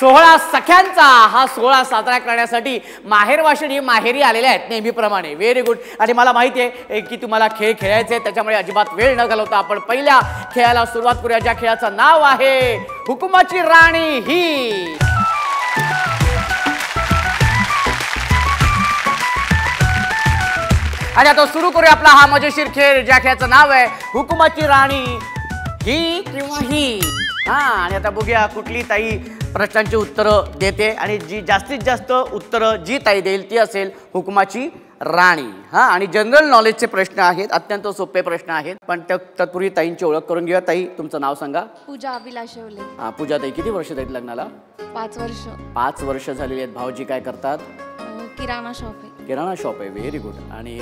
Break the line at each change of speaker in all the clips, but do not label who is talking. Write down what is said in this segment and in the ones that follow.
16 सख्यांचा हा सोहळा साजरा करण्यासाठी माहेरवाशिणी ही माहेरी आलेल्या आहेत नेहमीप्रमाणे. Very good. आणि मला माहिती आहे की तुम्हाला खेळ खेळायचे, त्याच्यामुळे अजिबात वेळ न घालवता आपण पहिल्या खेळाला सुरुवात करूया, ज्या खेळाचं नाव आहे हुकुमाची राणी ही. आणि आता सुरू करूया आपला हा मजेशीर खेळ, ज्या खेळाचं नाव आहे हुकुमाची राणी ही किंवा ही. आणि आता बघूया कुठली ताई प्रश्नांची उत्तरं देते, आणि जी जास्तीत जास्त उत्तरं जी ताई देईल ती असेल हुकुमाची राणी. आणि जनरल नॉलेजचे प्रश्न आहेत, अत्यंत सोपे प्रश्न आहेत, पण तत्पूर्वी ताईंची ओळख करून घेऊया. ताई तुमचं नाव सांगा.
पूजा अभिलाष शेवले.
पूजा ताई किती वर्ष आहेत लग्नाला?
5 वर्ष.
5 वर्ष झालेली आहेत. भाऊजी काय करतात?
किराणा शॉप आहे.
किराणा शॉप आहे. Very good. आणि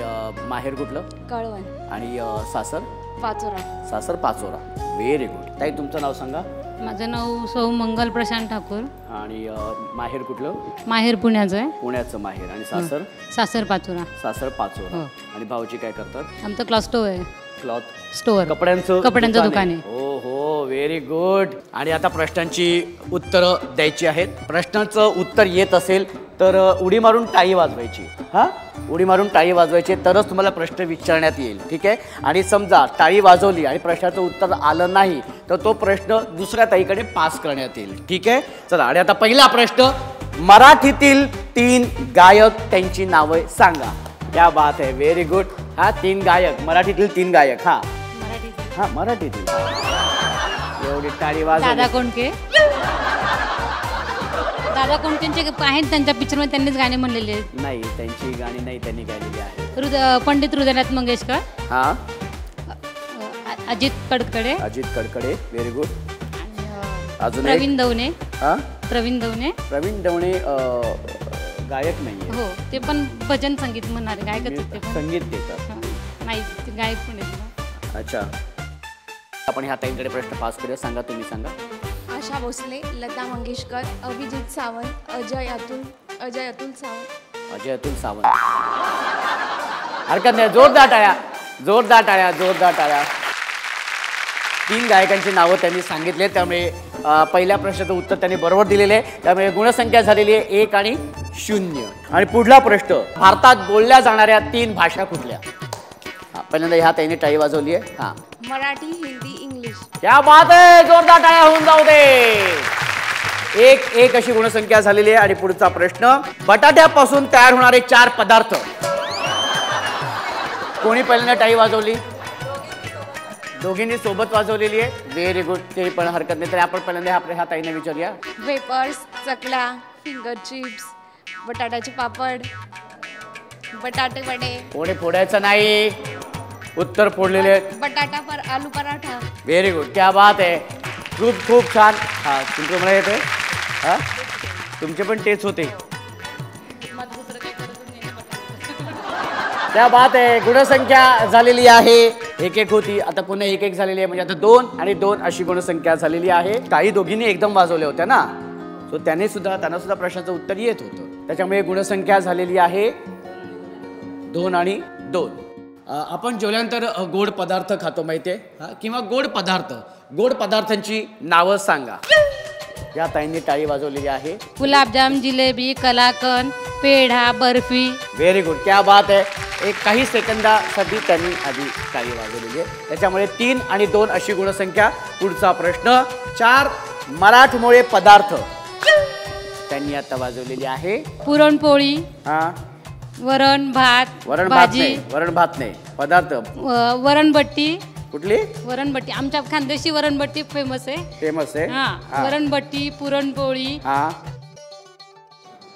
माहेर कुठलं?
कळवण.
आणि सासर?
पाचोरा.
सासर पाचोरा. Very good. ताई तुमचं नाव सांगा.
माझं नाव सौ मंगल प्रशांत ठाकूर.
आणि माहेर कुठलं?
माहेर पुण्याचं आहे.
पुण्याचं माहेर. आणि सासर?
सासर पाचोरा.
सासर पाचोरा. आणि भाऊजी काय करतात?
आमचं क्लॉथ स्टोअर आहे.
क्लॉथ
स्टोअर, कपड्यांचं दुकान आहे.
हो हो, व्हेरी गुड. आणि आता प्रश्नांची उत्तरं द्यायची आहेत. प्रश्नाचं उत्तर येत असेल तर उडी मारून टाळी वाजवायची. उडी मारून टाळी वाजवायची, तरच तुम्हाला प्रश्न विचारण्यात येईल. ठीक आहे. आणि समजा टाळी वाजवली आणि प्रश्नाचं उत्तर आलं नाही तर तो प्रश्न दुसऱ्या ताईकडे पास करण्यात येईल. ठीक आहे. चला. आणि आता पहिला प्रश्न, मराठीतील 3 गायक त्यांची नावे सांगा. क्या बात आहे. Very good. 3 गायक, मराठीतील 3 गायक. मराठीतील. एवढी टाळी वाजव.
दादा कोंडके. दादा कोंडकेंचे आहेत, त्यांच्या पिक्चरमध्ये त्यांनीच गाणे म्हणलेले आहेत.
नाही, त्यांची गाणी नाही त्यांनी गायलेली आहेत.
पंडित हृदयनाथ मंगेशकर. अजित कडकडे.
अजित कडकडे. Very good. अजून
प्रवीण दवणे. प्रवीण दवणे.
प्रवीण दवणे गायक नाही.
हो, ते पण भजन संगीत म्हणणारे गायकच होते.
संगीत देतात.
नाही, ते गायक पण आहेत.
अच्छा. आपण ह्या ताईंकडे प्रश्न पास करूया. सांगा, तुम्ही सांगा.
आशा भोसले, लता मंगेशकर, अभिजित सावंत, अजय अतुल सावंत.
अजय अतुल सावंत. हरकत नाही. जोरदार टाळ्या, जोरदार टाळ्या, जोरदार टाळ्या. 3 गायकांची नावं त्यांनी सांगितले, त्यामुळे पहिल्या प्रश्नाचं उत्तर त्यांनी बरोबर दिलेले आहे. त्यामुळे गुणसंख्या झालेली आहे 1 आणि 0. आणि पुढला प्रश्न, भारतात बोलल्या जाणाऱ्या 3 भाषा कुठल्या? पहिल्यांदा ह्या ताईने टाळी वाजवली आहे.
मराठी, हिंदी, इंग्लिश.
क्या बात आहे. जोरदार टाळ्या होऊन जाऊ दे. 1-1 अशी गुणसंख्या झालेली आहे. आणि पुढचा प्रश्न, बटाट्यापासून तयार होणारे 4 पदार्थ. कोणी पहिल्यांदा टाळी वाजवली? दोघींनी सोबत वाजवलेली आहे. Very good. ते पण हरकत नाही. तर आपण पहिल्यांदा ह्या ताईने विचारूया.
वेपर्स, चकल्या, फिंगर चिप्स, बटाट्याचे पापड, बटाटे वडे.
कोणी फोडायचं नाही, उत्तर फोडलेले आहेत.
बटाटा पर आलू पराठा.
Very good. क्या बात आहे. खूप खूप छान. तुमचं मला येते. तुमचे पण तेच होते. क्या बात आहे. गुणसंख्या झालेली आहे 1-1 होती, आता पुन्हा 1-1 झालेली आहे. म्हणजे आता 2 आणि 2 अशी गुणसंख्या झालेली आहे. काही दोघींनी एकदम वाजवल्या होत्या ना, सो त्यांना सुद्धा प्रश्नाचं उत्तर येत होतं. त्याच्यामुळे गुणसंख्या झालेली आहे 2 आणि 2. आपण जेवल्यानंतर गोड पदार्थ खातो माहितीये, किंवा गोड पदार्थांची नावं सांगा. या ताईंनी टाळी वाजवलेली आहे.
गुलाबजाम, जिलेबी, कलाकंद, पेढा, बर्फी.
Very good. क्या बात आहे. काही सेकंदासाठी त्यांनी आधी टाळी वाजवलेली आहे. त्याच्यामुळे 3 आणि 2 अशी गुणसंख्या. पुढचा प्रश्न, 4 मराठमोळे पदार्थ त्यांनी आता वाजवलेली आहे.
पुरणपोळी, वरण भात, भाजी.
वरण भात नाही, पदार्थ.
वरणबट्टी.
कुठली?
वरणबट्टी. आमच्या खानदेशी वरणबट्टी फेमस आहे.
फेमस आहे.
वरणबट्टी, पुरणपोळी.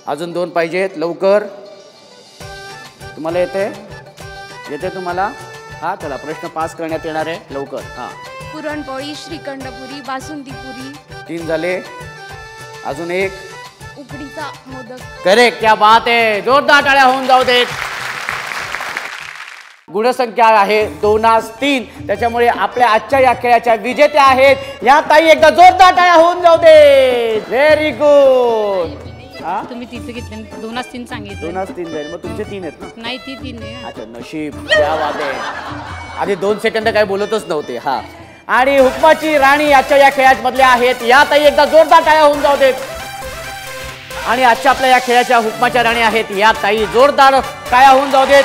अजून 2 पाहिजेत. लवकर. तुम्हाला येते तुम्हाला? चला, प्रश्न पास करण्यात येणार आहे. लवकर.
पुरणपोळी, श्रीखंडपुरी, बासुंदीपुरी. 3
झाले. अजून 1.
उकडीचा मोदक.
करेक्ट. क्या बात आहे. जोरदार टाळ्या होऊन जाऊ देत. गुणसंख्या आहे 2-3. त्याच्यामुळे आपल्या आजच्या या खेळाच्या विजेत्या आहेत या ताई. एकदा जोरदार टाळ्या होऊन जाऊ दे. Very good.
तुम्ही तिथे घेतले 2-3 सांगितले.
2-3 जाईल. मग तुमचे 3 आहेत ना?
नाही, ती 3 आहे.
अच्छा, नशीब. क्या बात आहे. आधी 2 सेकंद काय बोलतच नव्हते. आणि हुकमाची राणी आजच्या या खेळात मधल्या आहेत या ताई. एकदा जोरदार टाळ्या होऊन जाऊ देत. आणि आजच्या आपल्या या खेळाच्या हुकमाच्या राणी आहेत या ताई. जोरदार टाळ्या होऊन जाऊ देत.